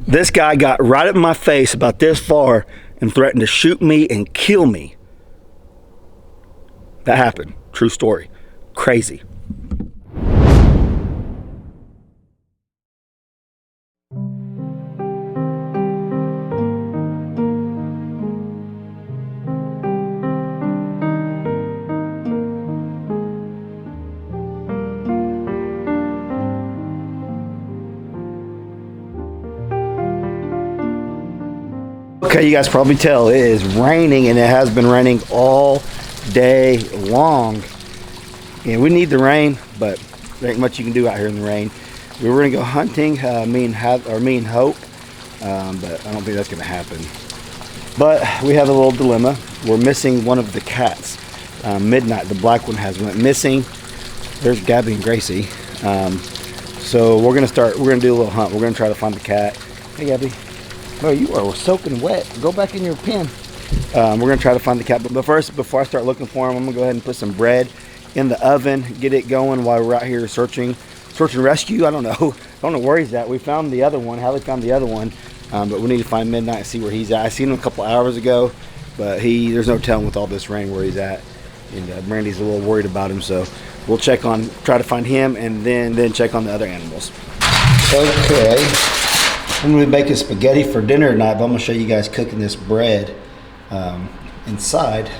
This guy got right up in my face about this far and threatened to shoot me and kill me. That happened. True story. Crazy. Okay, you guys probably tell it is raining, and it has been raining all day long. And we need the rain, but there ain't much you can do out here in the rain. We were gonna go hunting, me and Hope, but I don't think that's gonna happen. But we have a little dilemma. We're missing one of the cats. Midnight, the black one, went missing. There's Gabby and Gracie. So we're gonna do a little hunt. We're gonna try to find the cat. Hey, Gabby. Oh, you are soaking wet. Go back in your pen. We're gonna try to find the cat, but first, before I start looking for him, I'm gonna go ahead and put some bread in the oven, get it going while we're out here search and rescue. I don't know where he's at. We found the other one. Hallie found the other one, but we need to find Midnight and see where he's at. I seen him a couple hours ago, but there's no telling with all this rain where he's at, and Brandy's a little worried about him, so we'll try to find him, and then check on the other animals. Okay. I'm going to be making spaghetti for dinner tonight, but I'm going to show you guys cooking this bread inside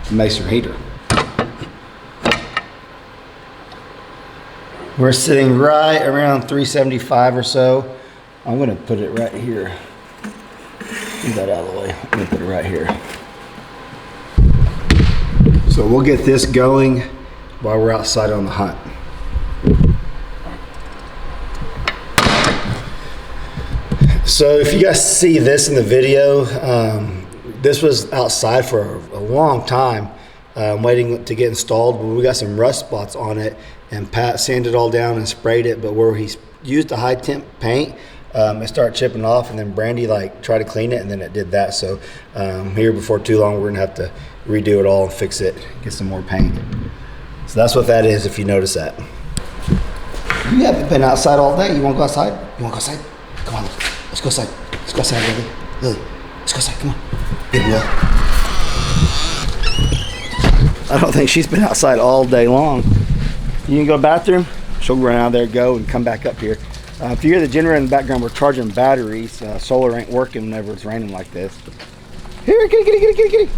the mixer heater. We're sitting right around 375 or so. I'm going to put it right here. Get that out of the way. I'm going to put it right here. So we'll get this going while we're outside on the hunt. So if you guys see this in the video, this was outside for a long time, waiting to get installed, but we got some rust spots on it, and Pat sanded it all down and sprayed it, but where he used a high temp paint, it started chipping off, and then Brandy tried to clean it, and then it did that. So here before too long, we're gonna have to redo it all and fix it, get some more paint. So that's what that is, if you notice that. You haven't been outside all day. You wanna go outside? You wanna go outside? Come on. Let's go outside. Let's go outside, Lily. Lily, let's go outside. Come on. Good Will. I don't think she's been outside all day long. You can go to the bathroom. She'll run out there, go, and come back up here. If you hear the generator in the background, we're charging batteries. Solar ain't working whenever it's raining like this. Here, kitty.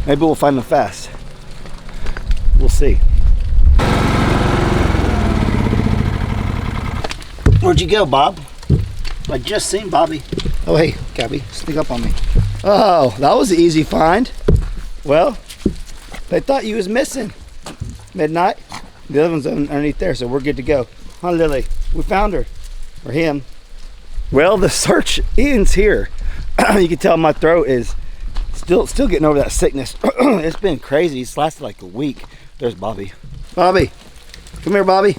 Maybe we'll find them fast. We'll see. Where'd you go, Bob? I just seen Bobby. Oh, hey, Gabby, sneak up on me. Oh, that was an easy find. Well, they thought you was missing. Midnight. The other one's underneath there, so we're good to go. Huh, Lily? We found her. Or him. Well, the search ends here. You can tell my throat is still getting over that sickness. It's been crazy. It's lasted like a week. There's Bobby. Bobby. Come here, Bobby.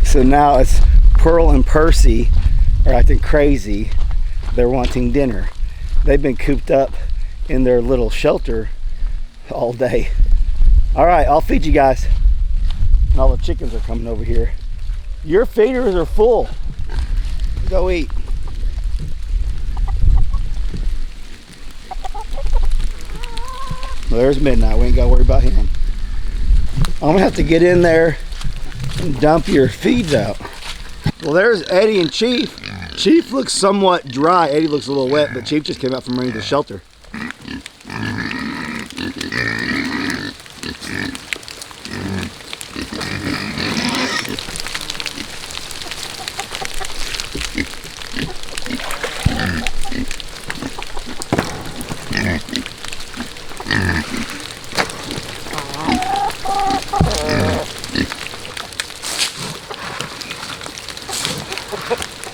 So now it's Pearl and Percy are acting crazy. They're wanting dinner. They've been cooped up in their little shelter all day. All right, I'll feed you guys. And all the chickens are coming over here. Your feeders are full. Go eat. Well, there's Midnight. We ain't got to worry about him. I'm gonna have to get in there and dump your feeds out. Well, there's Eddie and Chief. Chief looks somewhat dry. Eddie looks a little wet, but Chief just came out from underneath the shelter.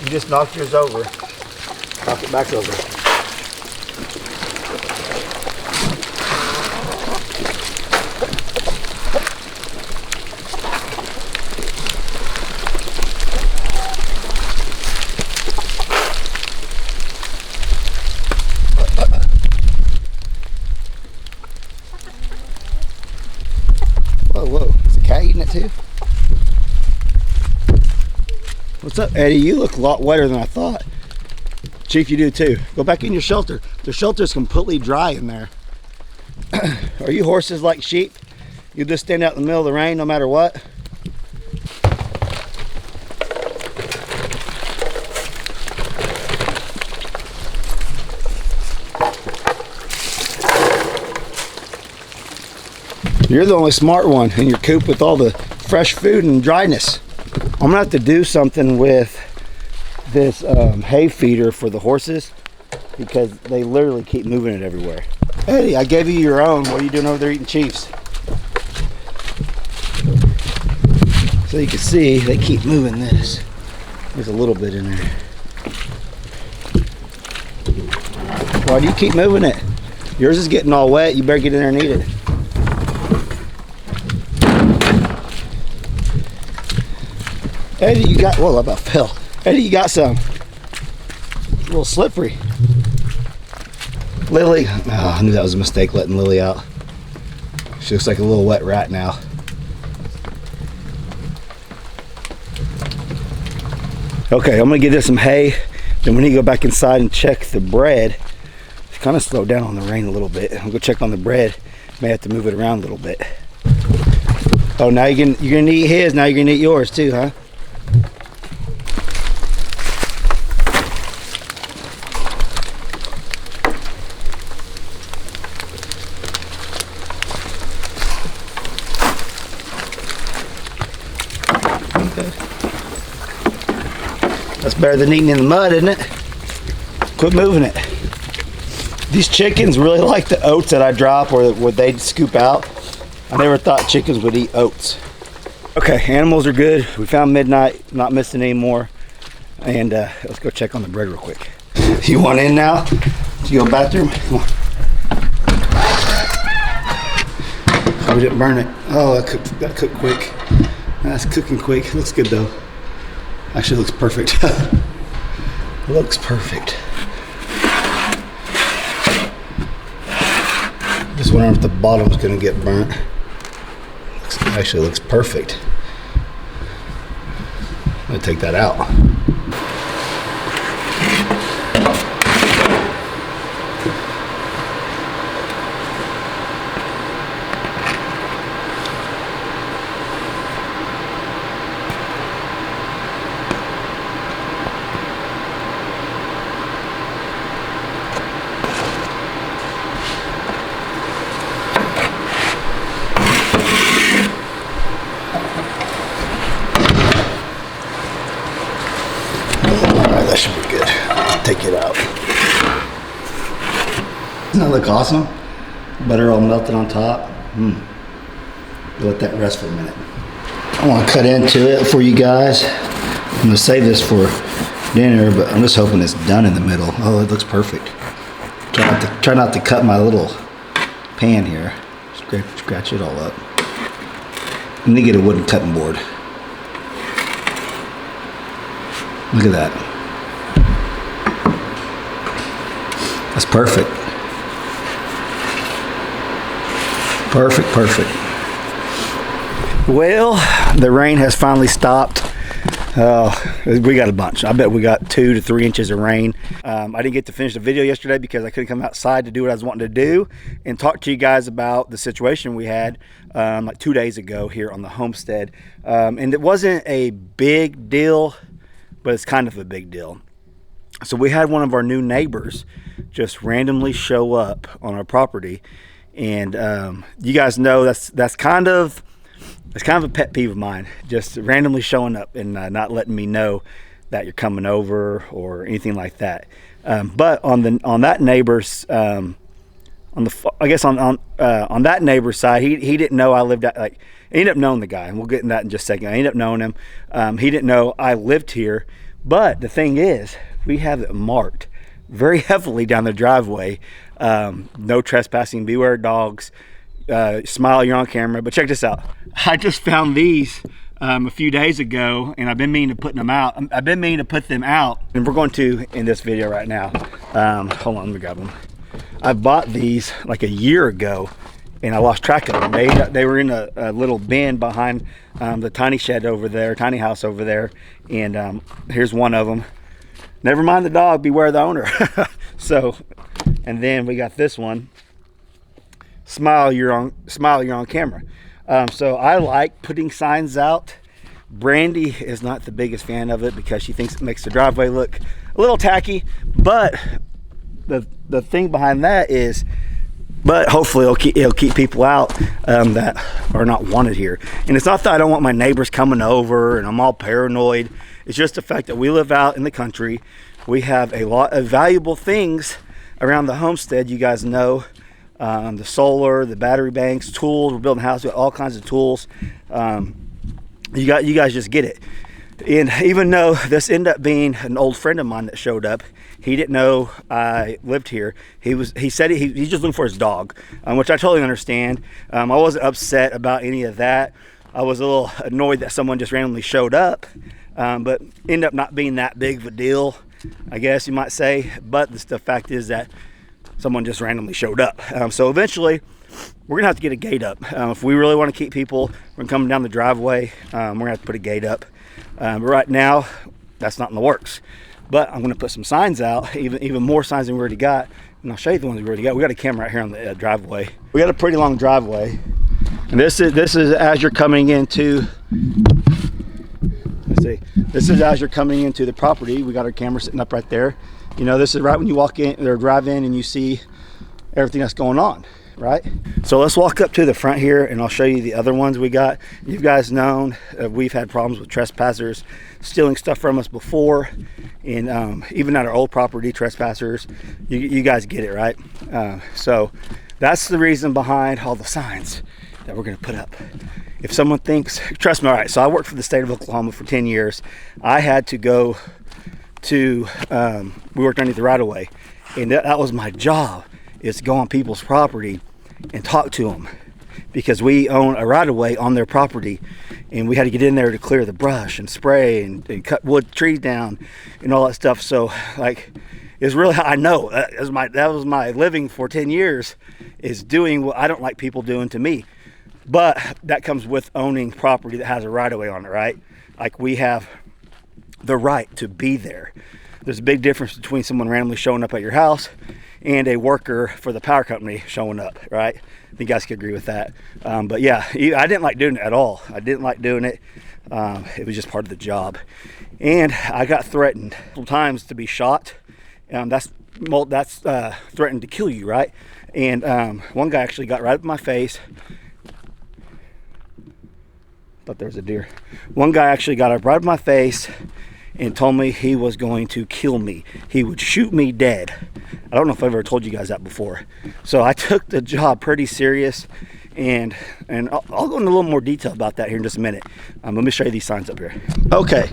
You just knocked yours over. Knock it back over. Whoa, whoa. Is the cat eating it too? What's up, Eddie? You look a lot wetter than I thought. Chief, you do too. Go back in your shelter. The shelter is completely dry in there. Are you horses like sheep? You just stand out in the middle of the rain no matter what? You're the only smart one in your coop with all the fresh food and dryness. I'm gonna have to do something with this hay feeder for the horses because they literally keep moving it everywhere. Eddie, I gave you your own. What are you doing over there eating Chiefs? So you can see they keep moving this. There's a little bit in there. Why do you keep moving it? Yours is getting all wet. You better get in there and eat it. Eddie, you got, whoa, I about fell. Eddie, you got some. It's a little slippery. Lily, oh, I knew that was a mistake letting Lily out. She looks like a little wet rat now. Okay, I'm gonna give this some hay. Then we need to go back inside and check the bread. It's kind of slowed down on the rain a little bit. I'll go check on the bread. May have to move it around a little bit. Oh, now you're gonna eat his, now you're gonna eat yours too, huh? That's better than eating in the mud, isn't it? Quit moving it. These chickens really like the oats that I drop or what they scoop out. I never thought chickens would eat oats. Okay, animals are good. We found midnight, not missing anymore. And let's go check on the bread real quick. You want in now? You go to the bathroom? Come on. Oh, we didn't burn it. Oh, that cooked quick. That's cooking quick. Looks good though. Actually looks perfect. Looks perfect. Just wondering if the bottom's gonna get burnt. Actually looks perfect. I'm gonna take that out. That should be good. Take it out. Doesn't that look awesome? Butter all melted on top. Let that rest for a minute. I want to cut into it for you guys. I'm going to save this for dinner, but I'm just hoping it's done in the middle. Oh, it looks perfect. Try not to cut my little pan here. Scratch it all up. I need to get a wooden cutting board. Look at that. That's perfect. Perfect, perfect. Well, the rain has finally stopped. We got a bunch. I bet we got 2 to 3 inches of rain. I didn't get to finish the video yesterday because I couldn't come outside to do what I was wanting to do and talk to you guys about the situation we had like 2 days ago here on the homestead. And it wasn't a big deal, but it's kind of a big deal. So we had one of our new neighbors just randomly show up on our property, and you guys know that's kind of a pet peeve of mine, just randomly showing up and not letting me know that you're coming over or anything like that. But on that neighbor's on that neighbor's side, he didn't know I lived at, like, he ended up knowing the guy, and we'll get in that in just a second. I ended up knowing him. He didn't know I lived here, but the thing is, we have it marked very heavily down the driveway. No trespassing, beware dogs, smile, you're on camera. But check this out. I just found these a few days ago, and I've been meaning to put them out. I've been meaning to put them out, and we're going to in this video right now. Hold on, let me grab them. I bought these like a year ago, and I lost track of them. They were in a little bin behind the tiny shed over there, tiny house over there, and here's one of them. Never mind the dog, beware the owner. So, and then we got this one. Smile, you're on camera. So I like putting signs out. Brandy is not the biggest fan of it because she thinks it makes the driveway look a little tacky, but the thing behind that is, but hopefully it'll keep people out that are not wanted here. And it's not that I don't want my neighbors coming over and I'm all paranoid. It's just the fact that we live out in the country. We have a lot of valuable things around the homestead. You guys know the solar, the battery banks, tools. We're building a house with all kinds of tools. You guys just get it. And even though this ended up being an old friend of mine that showed up, he didn't know I lived here. He said he's just looking for his dog, which I totally understand. I wasn't upset about any of that. I was a little annoyed that someone just randomly showed up, but ended up not being that big of a deal, I guess you might say. But the fact is that someone just randomly showed up. So eventually, we're gonna have to get a gate up. If we really want to keep people from coming down the driveway, we're gonna have to put a gate up. But right now, that's not in the works. But I'm gonna put some signs out, even more signs than we already got. And I'll show you the ones we already got. We got a camera right here on the driveway. We got a pretty long driveway. And this is as you're coming into, let's see, this is as you're coming into the property. We got our camera sitting up right there. You know, this is right when you walk in or drive in and you see everything that's going on, right? So let's walk up to the front here and I'll show you the other ones we got. You guys known we've had problems with trespassers stealing stuff from us before, and even at our old property, trespassers, you guys get it, right? So that's the reason behind all the signs that we're gonna put up. If someone thinks, trust me, all right, so I worked for the state of Oklahoma for 10 years. I had to go to, we worked underneath the right of way, and that was my job, is to go on people's property and talk to them, because we own a right of way on their property, and we had to get in there to clear the brush and spray and cut trees down and all that stuff. So like, it's really how I know. That was my living for 10 years, is doing what I don't like people doing to me. But that comes with owning property that has a right of way on it, right? Like, we have the right to be there. There's a big difference between someone randomly showing up at your house and a worker for the power company showing up, right? I think you guys could agree with that. But yeah, I didn't like doing it at all. I didn't like doing it. It was just part of the job. And I got threatened multiple times to be shot. That's threatened to kill you, right? And one guy actually got right up in my face. Thought there was a deer. One guy actually got up right in my face and told me he was going to kill me. He would shoot me dead. I don't know if I've ever told you guys that before. So I took the job pretty serious, and I'll go into a little more detail about that here in just a minute. Let me show you these signs up here. Okay,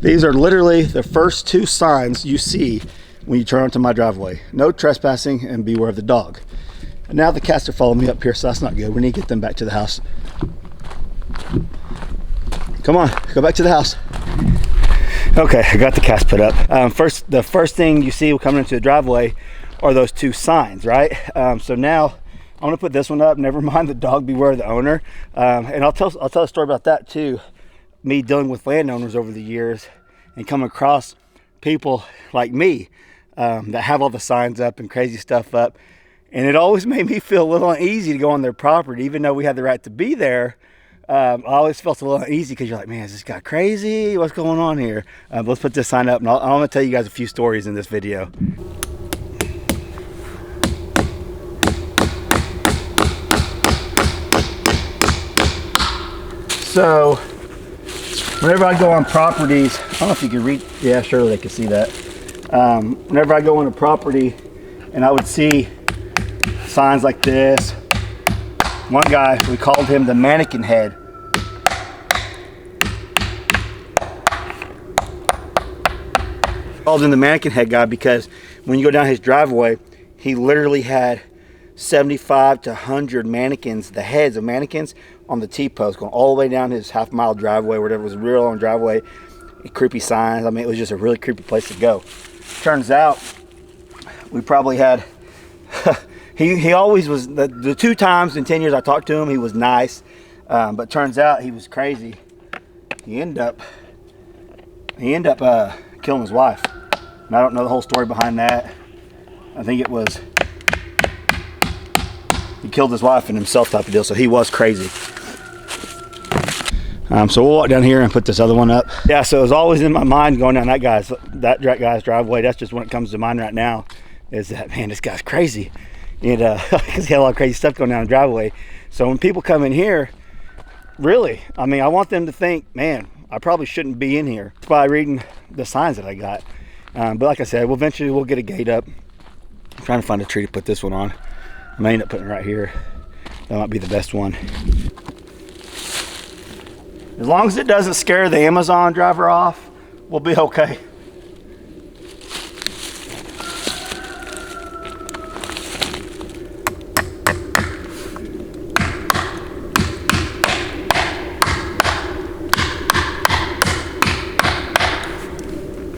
these are literally the first two signs you see when you turn onto my driveway. No trespassing and beware of the dog. And now the cats are following me up here, so that's not good. We need to get them back to the house. Come on, go back to the house. Okay, I got the cast put up. The first thing you see coming into the driveway are those two signs, right? So now I'm gonna put this one up. Never mind the dog, beware the owner. And I'll tell a story about that too. Me dealing with landowners over the years and come across people like me that have all the signs up and crazy stuff up. And it always made me feel a little uneasy to go on their property, even though we had the right to be there. I always felt a little uneasy because you're like, man, is this guy crazy? What's going on here? Let's put this sign up, and I'm going to tell you guys a few stories in this video. So, whenever I go on properties, I don't know if you can read, yeah, surely they can see that. Whenever I go on a property and I would see signs like this, one guy, we called him the mannequin head. Called him the mannequin head guy because when you go down his driveway, he literally had 75 to 100 mannequins, the heads of mannequins on the T-post going all the way down his half-mile driveway, whatever. It was a real long driveway, creepy signs. I mean, it was just a really creepy place to go. Turns out we probably had He always was, the 2 times in 10 years I talked to him, he was nice. But turns out he was crazy. He ended up killing his wife. And I don't know the whole story behind that. I think it was he killed his wife and himself type of deal. So he was crazy. So we'll walk down here and put this other one up. Yeah, so it was always in my mind going down that guy's driveway. That's just when it comes to mind right now. Is that, man, this guy's crazy. And because he had a lot of crazy stuff going down the driveway. So when people come in here, really, I mean, I want them to think, man, I probably shouldn't be in here by reading the signs that I got. But like I said, eventually we'll get a gate up. I'm trying to find a tree to put this one on. I may end up putting it right here. That might be the best one. As long as it doesn't scare the Amazon driver off, we'll be okay.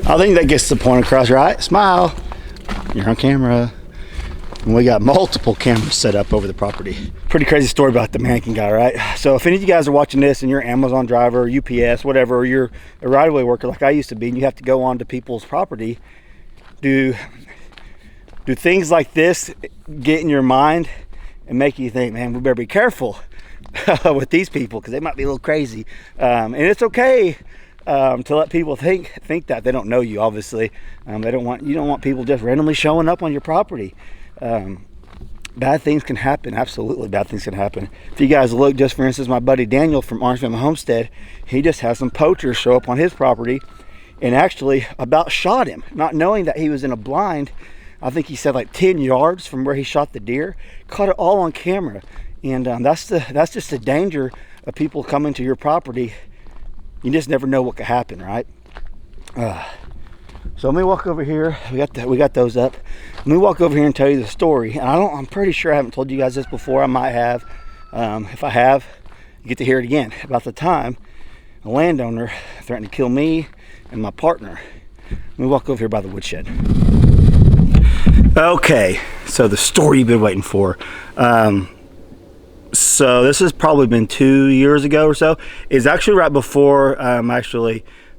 I think that gets the point across, right? Smile. You're on camera. And we got multiple cameras set up over the property. Pretty crazy story about the mannequin guy, right? So if any of you guys are watching this and you're an Amazon driver, UPS, whatever, or you're a right-of-way worker like I used to be, and you have to go onto people's property, do things like this get in your mind and make you think, man, we better be careful with these people because they might be a little crazy. And it's okay to let people think that they don't know you. Obviously, you don't want people just randomly showing up on your property. Bad things can happen. Absolutely, bad things can happen. If you guys look, just for instance, my buddy Daniel from Orange Homestead, he just had some poachers show up on his property and actually about shot him, not knowing that he was in a blind. I think he said like 10 yards from where he shot the deer. Caught it all on camera, and that's just the danger of people coming to your property. You just never know what could happen, right? So let me walk over here. We got those up. Let me walk over here and tell you the story. And I'm pretty sure I haven't told you guys this before. I might have. If I have, you get to hear it again. About the time a landowner threatened to kill me and my partner. Let me walk over here by the woodshed. Okay, so the story you've been waiting for. So this has probably been 2 years ago or so. It's actually right before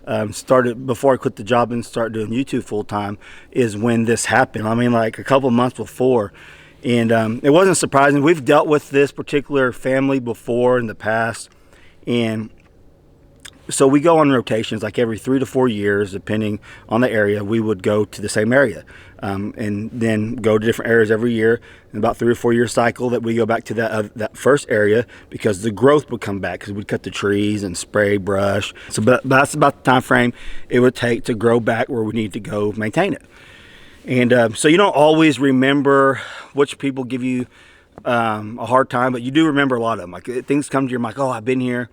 before I quit the job and started doing YouTube full time is when this happened. I mean, like a couple months before. And it wasn't surprising. We've dealt with this particular family before in the past. And so we go on rotations, like every 3 to 4 years, depending on the area, we would go to the same area. And then go to different areas every year. In about 3 or 4 year cycle that we go back to that first area because the growth would come back because we'd cut the trees and spray brush. So that's about the time frame it would take to grow back where we need to go maintain it. And so you don't always remember which people give you a hard time, but you do remember a lot of them. Like things come to your mind, like, oh, I've been here.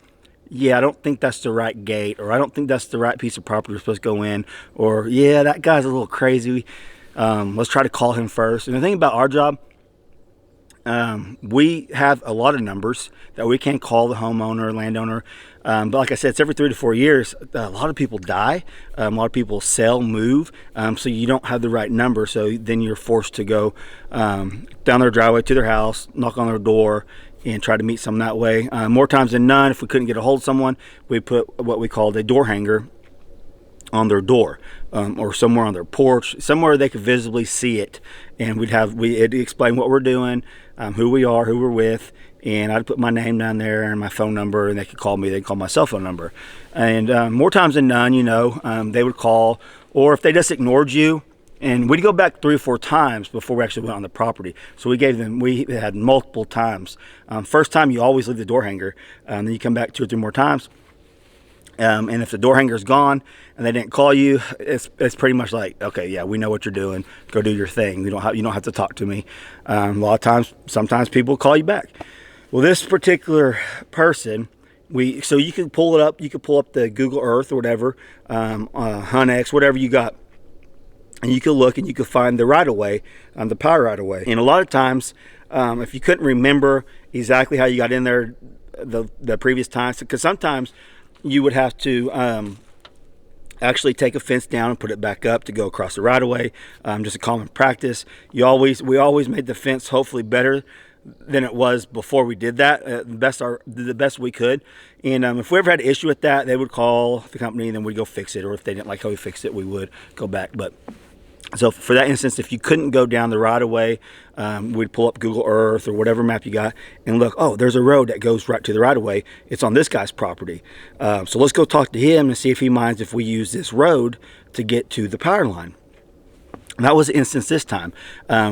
Yeah, I don't think that's the right gate, or I don't think that's the right piece of property we're supposed to go in, or yeah, that guy's a little crazy. Let's try to call him first. And the thing about our job, we have a lot of numbers that we can call the homeowner or landowner. But like I said, it's every 3 to 4 years. A lot of people die. A lot of people sell, move. So you don't have the right number. So then you're forced to go down their driveway to their house, knock on their door, and try to meet someone that way. More times than none, if we couldn't get a hold of someone, we put what we called a door hanger on their door, or somewhere on their porch, somewhere they could visibly see it. And it'd explain what we're doing, who we are, who we're with, and I'd put my name down there and my phone number, and they could call me. They'd call my cell phone number. And more times than none, they would call, or if they just ignored you, and we'd go back 3 or 4 times before we actually went on the property. So we had multiple times. First time, you always leave the door hanger. Then you come back 2 or 3 more times. And if the door hanger's gone and they didn't call you, it's pretty much like, okay, yeah, we know what you're doing. Go do your thing. You don't have to talk to me. A lot of times, sometimes people call you back. Well, this particular person, so you can pull it up. You can pull up the Google Earth or whatever, HuntX, whatever you got. And you can look and you can find the right-of-way, the power right-of-way. And a lot of times, if you couldn't remember exactly how you got in there the previous times, because sometimes you would have to actually take a fence down and put it back up to go across the right of way. Just a common practice. We always made the fence hopefully better than it was before we did that. The best we could. And if we ever had an issue with that, they would call the company and then we'd go fix it. Or if they didn't like how we fixed it, we would go back. But so for that instance, if you couldn't go down the right of way, we'd pull up Google Earth or whatever map you got and look, oh, there's a road that goes right to the right of way. It's on this guy's property. So let's go talk to him and see if he minds if we use this road to get to the power line. And that was the instance this time.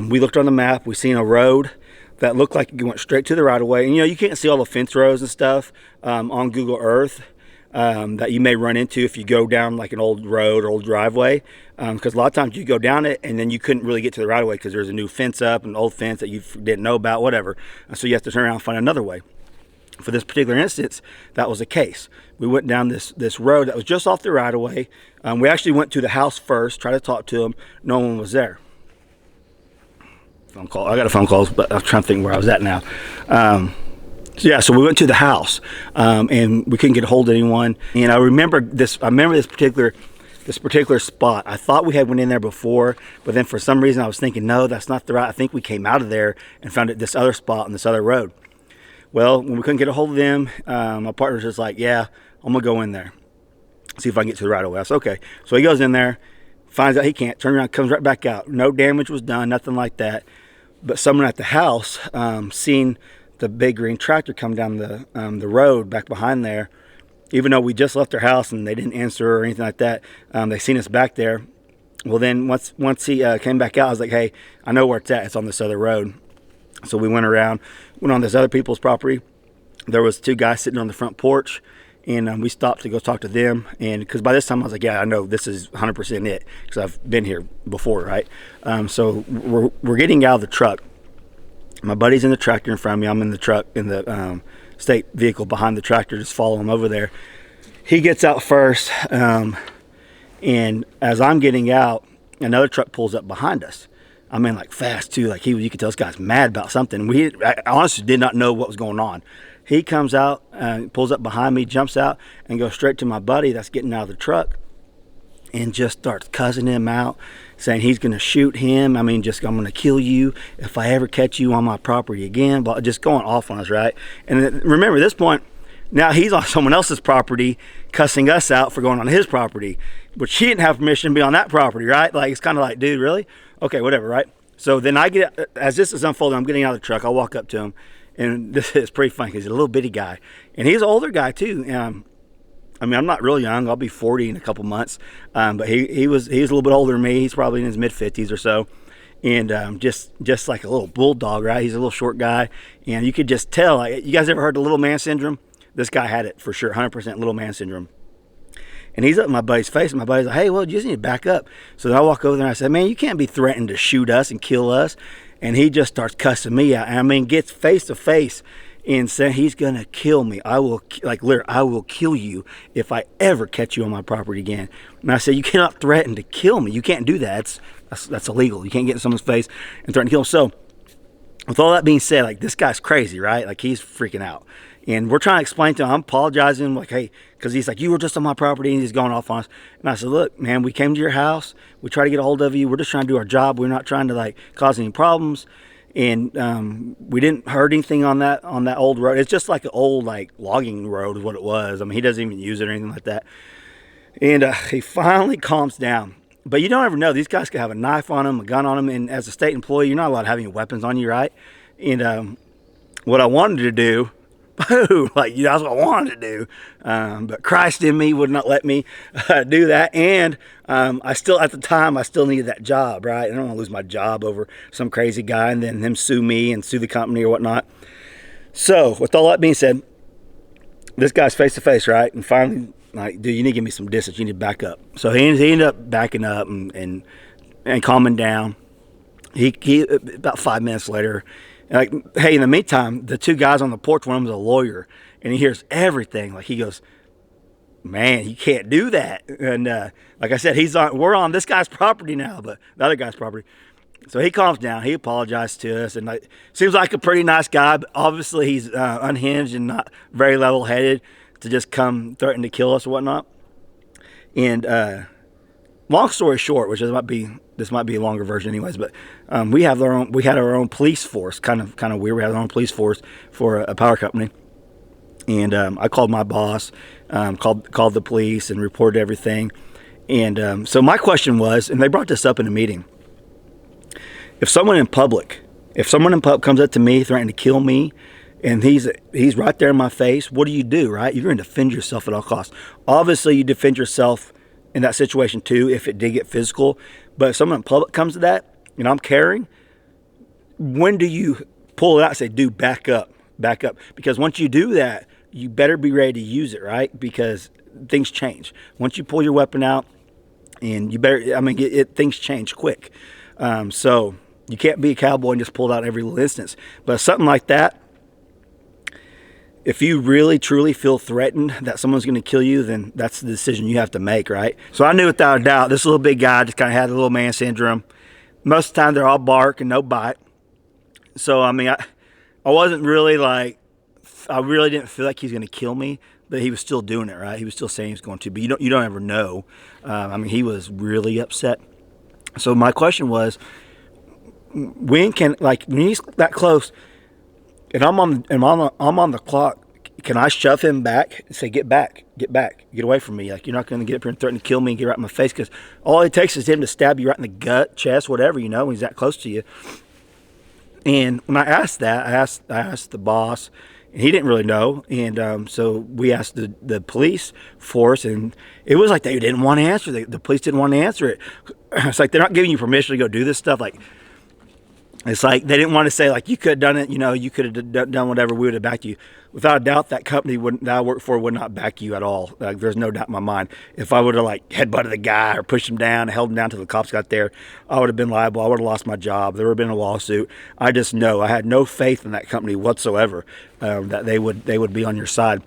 We looked on the map, we seen a road that looked like it went straight to the right of way. And you can't see all the fence rows and stuff on Google Earth. That you may run into if you go down like an old road or old driveway, because a lot of times you go down it and then you couldn't really get to the right of way because there's a new fence up, an old fence that you didn't know about, whatever. So you have to turn around and find another way. For this particular instance, that was the case. We went down this road that was just off the right of way. We actually went to the house first, tried to talk to him. No one was there. Phone call. I got a phone call, but I'm trying to think where I was at now. So we went to the house, and we couldn't get a hold of anyone. And I remember this particular spot. I thought we had went in there before, but then for some reason I was thinking, no, that's not the right. I think we came out of there and found it this other spot on this other road. Well, when we couldn't get a hold of them, my partner's just like, yeah, I'm gonna go in there, see if I can get to the right of way. I said, okay. So he goes in there, finds out he can't, turns around, comes right back out. No damage was done, nothing like that. But someone at the house seen the big green tractor come down the road back behind there. Even though we just left their house and they didn't answer or anything like that, they seen us back there. Well, then once he came back out, I was like, hey, I know where it's at. It's on this other road. So we went around, went on this other people's property. There was two guys sitting on the front porch, and we stopped to go talk to them. And because by this time I was like, yeah, I know this is 100% it, because I've been here before, right? So we're getting out of the truck. My buddy's in the tractor in front of me. I'm in the truck, in the state vehicle behind the tractor, just following him over there. He gets out first, and as I'm getting out, another truck pulls up behind us. I mean, like fast too. Like you could tell this guy's mad about something. I honestly did not know what was going on. He comes out, pulls up behind me, jumps out, and goes straight to my buddy that's getting out of the truck, and just starts cussing him out, saying he's going to shoot him. I mean, I'm going to kill you if I ever catch you on my property again. But just going off on us, right? And then, remember, at this point, now he's on someone else's property, cussing us out for going on his property, which he didn't have permission to be on that property, right? Like, it's kind of like, dude, really? Okay, whatever, right? So then as this is unfolding, I'm getting out of the truck. I'll walk up to him, and this is pretty funny because he's a little bitty guy, and he's an older guy too. I mean, I'm not real young. I'll be 40 in a couple months. But he was a little bit older than me. He's probably in his mid-50s or so. And just like a little bulldog, right? He's a little short guy. And you could just tell. Like, you guys ever heard of little man syndrome? This guy had it for sure, 100% little man syndrome. And he's up in my buddy's face. And my buddy's like, hey, well, you just need to back up. So then I walk over there and I said, man, you can't be threatening to shoot us and kill us. And he just starts cussing me out. And I mean, gets face to face and saying he's gonna kill me. I will kill you if I ever catch you on my property again. And I said, you cannot threaten to kill me. You can't do that. That's illegal. You can't get in someone's face and threaten to kill them. So with all that being said, like, this guy's crazy, right? Like, he's freaking out. And we're trying to explain to him, I'm apologizing, like, hey, because he's like, you were just on my property, and he's going off on us. And I said, look, man, we came to your house. We tried to get a hold of you. We're just trying to do our job. We're not trying to, like, cause any problems. And we didn't hurt anything on that old road. It's just like an old, like, logging road is what it was. I mean, he doesn't even use it or anything like that. And he finally calms down. But you don't ever know. These guys could have a knife on them, a gun on them. And as a state employee, you're not allowed to have any weapons on you, right? And what I wanted to do, like, that's what I wanted to do. But Christ in me would not let me do that. And at the time, I still needed that job, right? I don't want to lose my job over some crazy guy and then him sue me and sue the company or whatnot. So with all that being said, this guy's face to face, right? And finally, like, dude, you need to give me some distance. You need to back up. So he ended up backing up and calming down. He about 5 minutes later, like, hey, in the meantime, the two guys on the porch, one of them's a lawyer, and he hears everything. Like, he goes, man, you can't do that. And like I said, we're on this guy's property now, but the other guy's property. So he calms down. He apologized to us, and like, seems like a pretty nice guy. But obviously, he's unhinged and not very level-headed to just come threaten to kill us or whatnot. And long story short, which this might be a longer version anyways, but we had our own police force, kind of weird. We had our own police force for a power company. And I called my boss, called the police and reported everything. And so my question was, and they brought this up in a meeting, if someone in public comes up to me threatening to kill me, and he's right there in my face, what do you do, right? You're going to defend yourself at all costs. Obviously, you defend yourself in that situation too if it did get physical. But if someone in public comes to that, and I'm carrying, when do you pull it out and say, dude, back up? Because once you do that, you better be ready to use it, right? Because things change. Once you pull your weapon out, and you better, things change quick. So you can't be a cowboy and just pull it out every little instance. But something like that, if you really truly feel threatened that someone's going to kill you, then that's the decision you have to make, right? So I knew without a doubt this little big guy just kind of had the little man syndrome. Most of the time they're all bark and no bite. So I wasn't really like, I really didn't feel like he's going to kill me, but he was still doing it, right? He was still saying he was going to, but you don't ever know. He was really upset. So my question was, when he's that close, and I'm on the clock, can I shove him back and say, get back, get away from me? Like, you're not going to get up here and threaten to kill me and get right in my face, because all it takes is him to stab you right in the gut, chest, whatever, when he's that close to you. And when I asked that, I asked the boss, and he didn't really know. And so we asked the police force, and it was like they didn't want to answer. The police didn't want to answer it. It's like they're not giving you permission to go do this stuff. Like, it's like they didn't want to say, like, you could have done it, you could have done whatever, we would have backed you. Without a doubt, that company that I work for would not back you at all. Like, there's no doubt in my mind. If I would have, like, headbutted the guy or pushed him down, held him down till the cops got there, I would have been liable. I would have lost my job. There would have been a lawsuit. I just know. I had no faith in that company whatsoever, that they would be on your side.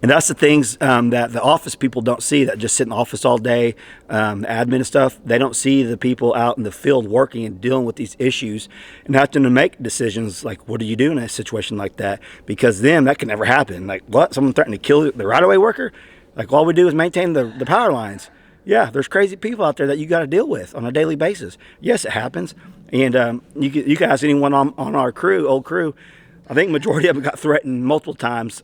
And that's the things that the office people don't see, that just sit in the office all day, admin and stuff. They don't see the people out in the field working and dealing with these issues and having to make decisions like, what do you do in a situation like that? Because then that can never happen. Like, what? Someone threatened to kill the right-of-way worker? Like, all we do is maintain the power lines. Yeah, there's crazy people out there that you got to deal with on a daily basis. Yes, it happens. And you can ask anyone on our old crew. I think majority of them got threatened multiple times.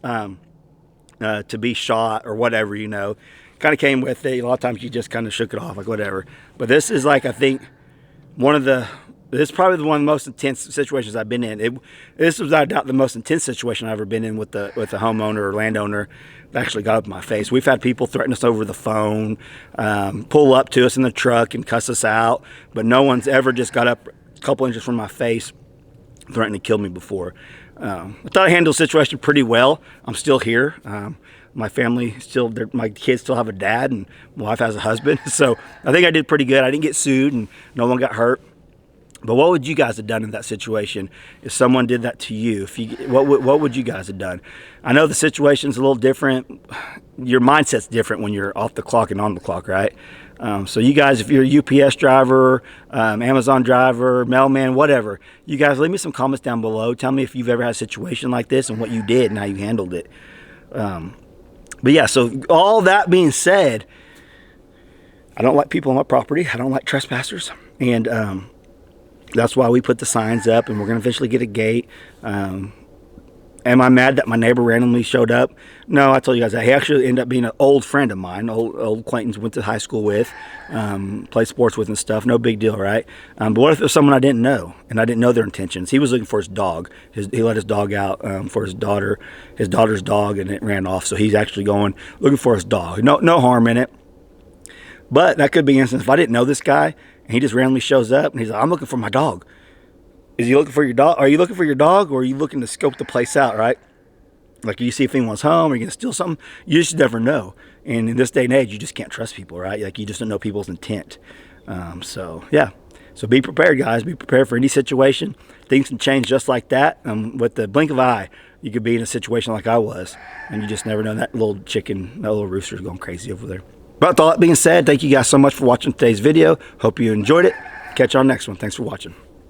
To be shot or whatever, kind of came with it. A lot of times you just kind of shook it off, like whatever. But this is like, I think this is probably one of the most intense situations I've been in. This was without a doubt the most intense situation I've ever been in with the homeowner or landowner that actually got up in my face. We've had people threaten us over the phone, pull up to us in the truck and cuss us out, but no one's ever just got up a couple inches from my face threatening to kill me before. I thought I handled the situation pretty well. I'm still here. My family my kids still have a dad, and my wife has a husband. So I think I did pretty good. I didn't get sued, and no one got hurt. But what would you guys have done in that situation if someone did that to you? What would you guys have done? I know the situation's a little different. Your mindset's different when you're off the clock and on the clock, right? So you guys, if you're a UPS driver, Amazon driver, mailman, whatever, you guys leave me some comments down below. Tell me if you've ever had a situation like this and what you did and how you handled it. But yeah, so all that being said, I don't like people on my property. I don't like trespassers. And that's why we put the signs up, and we're going to eventually get a gate. Am I mad that my neighbor randomly showed up? No, I told you guys that. He actually ended up being an old friend of mine, old acquaintance, went to high school with, played sports with and stuff. No big deal, right? But what if it was someone I didn't know, and I didn't know their intentions? He was looking for his dog. He let his dog out for his daughter's dog, and it ran off. So he's actually looking for his dog. No harm in it. But that could be an instance if I didn't know this guy, and he just randomly shows up, and he's like, I'm looking for my dog. Is he looking for your dog? Are you looking for your dog, or are you looking to scope the place out, right? Like, you see if anyone's home, or you're going to steal something. You just never know. And in this day and age, you just can't trust people, right? Like, you just don't know people's intent. So, yeah. So be prepared, guys. Be prepared for any situation. Things can change just like that. With the blink of an eye, you could be in a situation like I was. And you just never know. That little rooster's going crazy over there. But with all that being said, thank you guys so much for watching today's video. Hope you enjoyed it. Catch you on the next one. Thanks for watching.